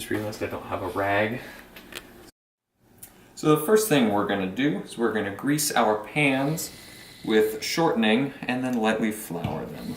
just realized I don't have a rag. So the first thing we're going to do is we're going to grease our pans with shortening and then lightly flour them.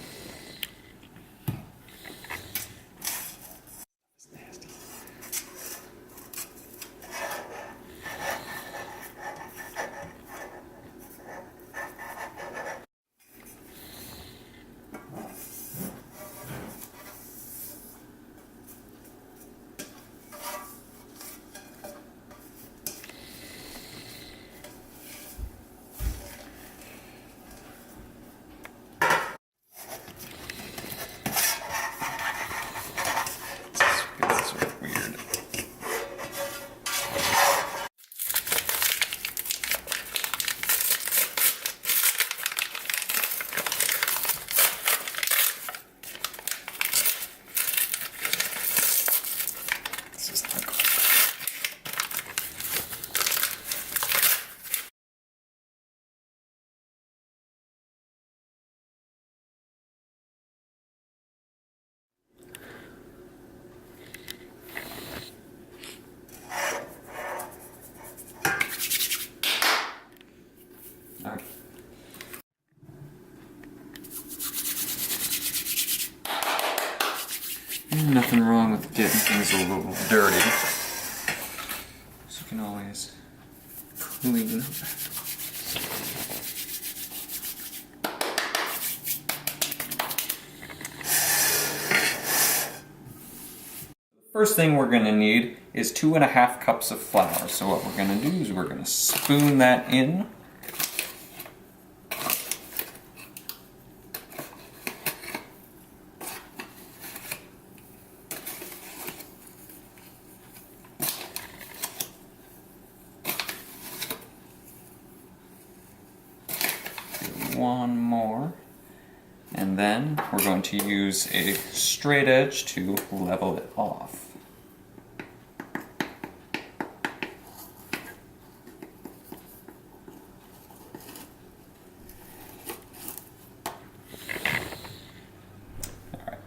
Okay. Nothing wrong with getting things a little dirty. So you can always clean. First thing we're going to need is 2.5 cups of flour. So what we're going to do is we're going to spoon that in. One more, and then we're going to use a straight edge to level it off. All right.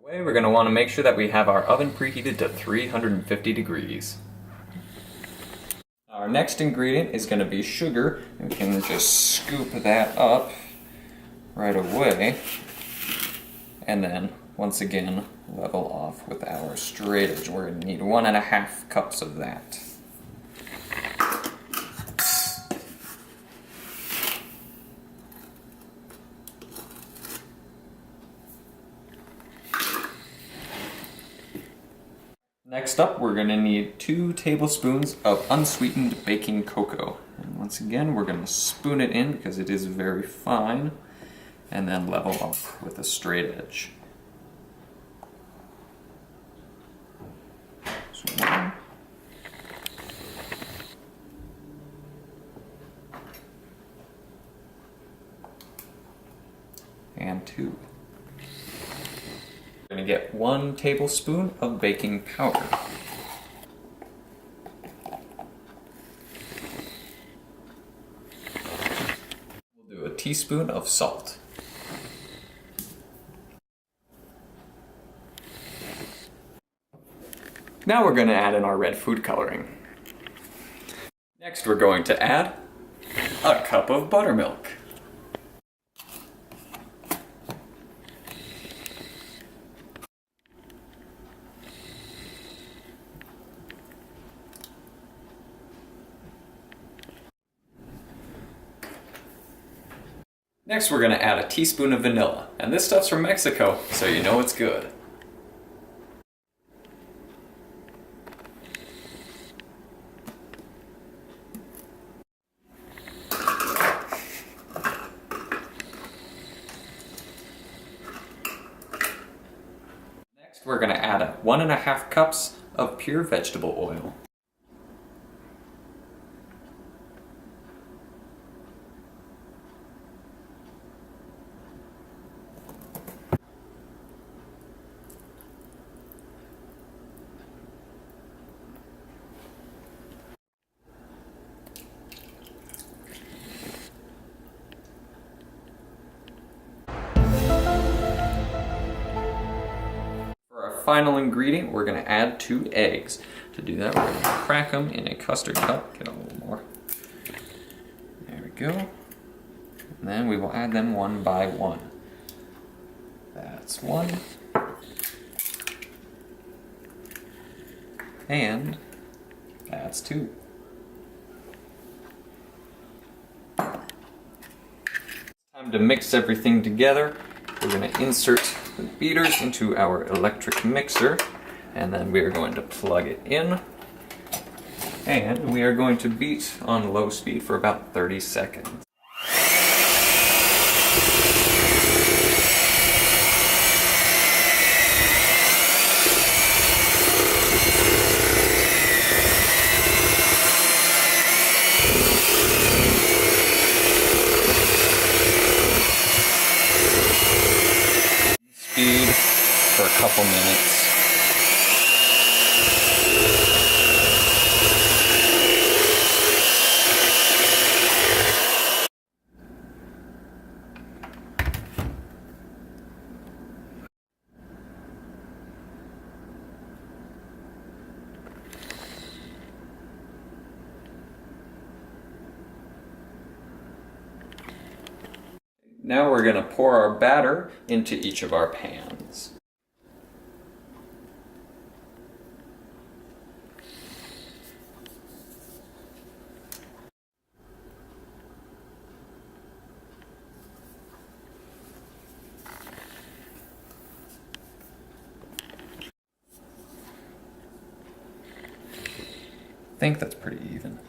We're going to want to make sure that we have our oven preheated to 350 degrees. Our next ingredient is going to be sugar. We can just scoop that up right away. And then, once again, level off with our straight edge. We're going to need 1.5 cups of that. Next up, we're going to need 2 tablespoons of unsweetened baking cocoa. And once again, we're going to spoon it in because it is very fine, and then level off with a straight edge. So 1. And 2. We're going to get 1 tablespoon of baking powder. We'll do a teaspoon of salt. Now we're going to add in our red food coloring. Next we're going to add a cup of buttermilk. Next we're going to add a teaspoon of vanilla, and this stuff's from Mexico, so you know it's good. Next we're going to add 1.5 cups of pure vegetable oil. final ingredient, we're going to add 2 eggs. To do that, we're going to crack them in a custard cup. Get a little more. There we go. And then we will add them one by one. That's 1. And that's 2. Time to mix everything together. We're going to insert the beaters into our electric mixer, and then we are going to plug it in. And we are going to beat on low speed for about 30 seconds. Speed for a couple minutes. Now we're going to pour our batter into each of our pans. I think that's pretty even.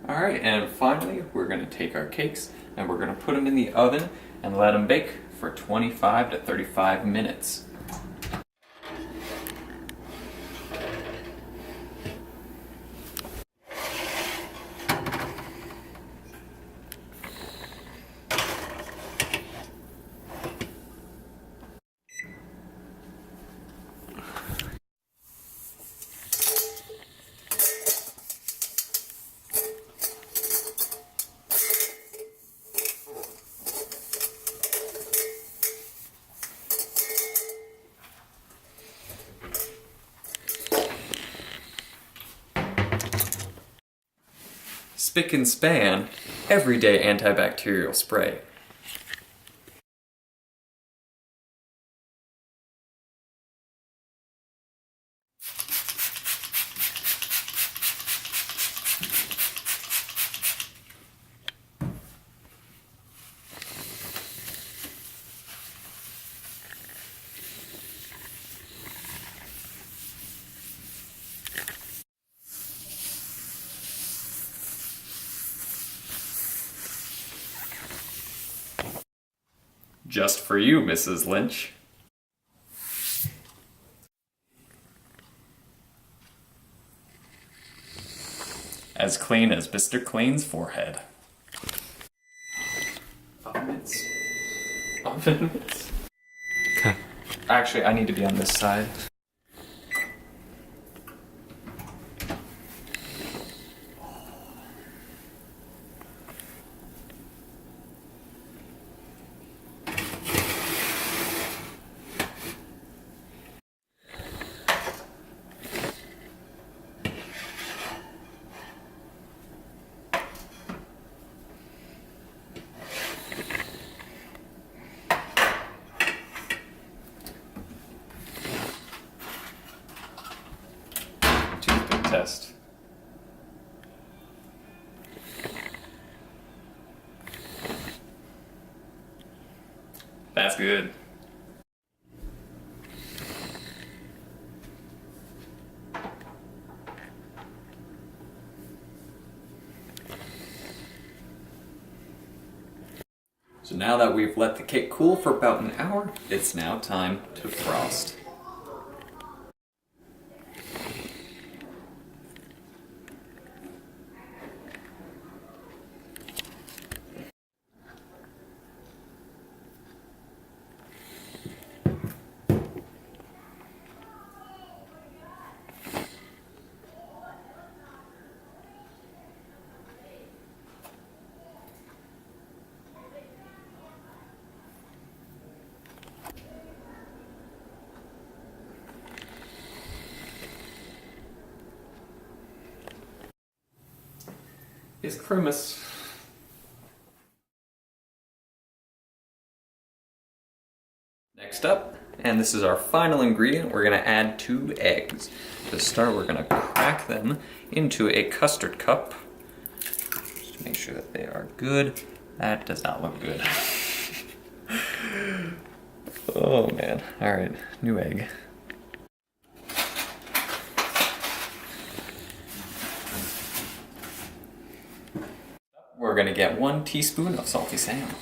Alright, and finally we're going to take our cakes and we're going to put them in the oven and let them bake for 25 to 35 minutes. Spick and Span Everyday Antibacterial Spray. Just for you, Mrs. Lynch. As clean as Mr. Clean's forehead. 5 minutes. 5 minutes. Okay. Actually, I need to be on this side. Test. That's good. So now that we've let the cake cool for about an hour, it's now time to frost. is Christmas. Next up, and this is our final ingredient, we're gonna add 2 eggs. To start, we're gonna crack them into a custard cup. Just to make sure that they are good. That does not look good. Oh man, all right, new egg. We're gonna get 1 teaspoon of salty salmon.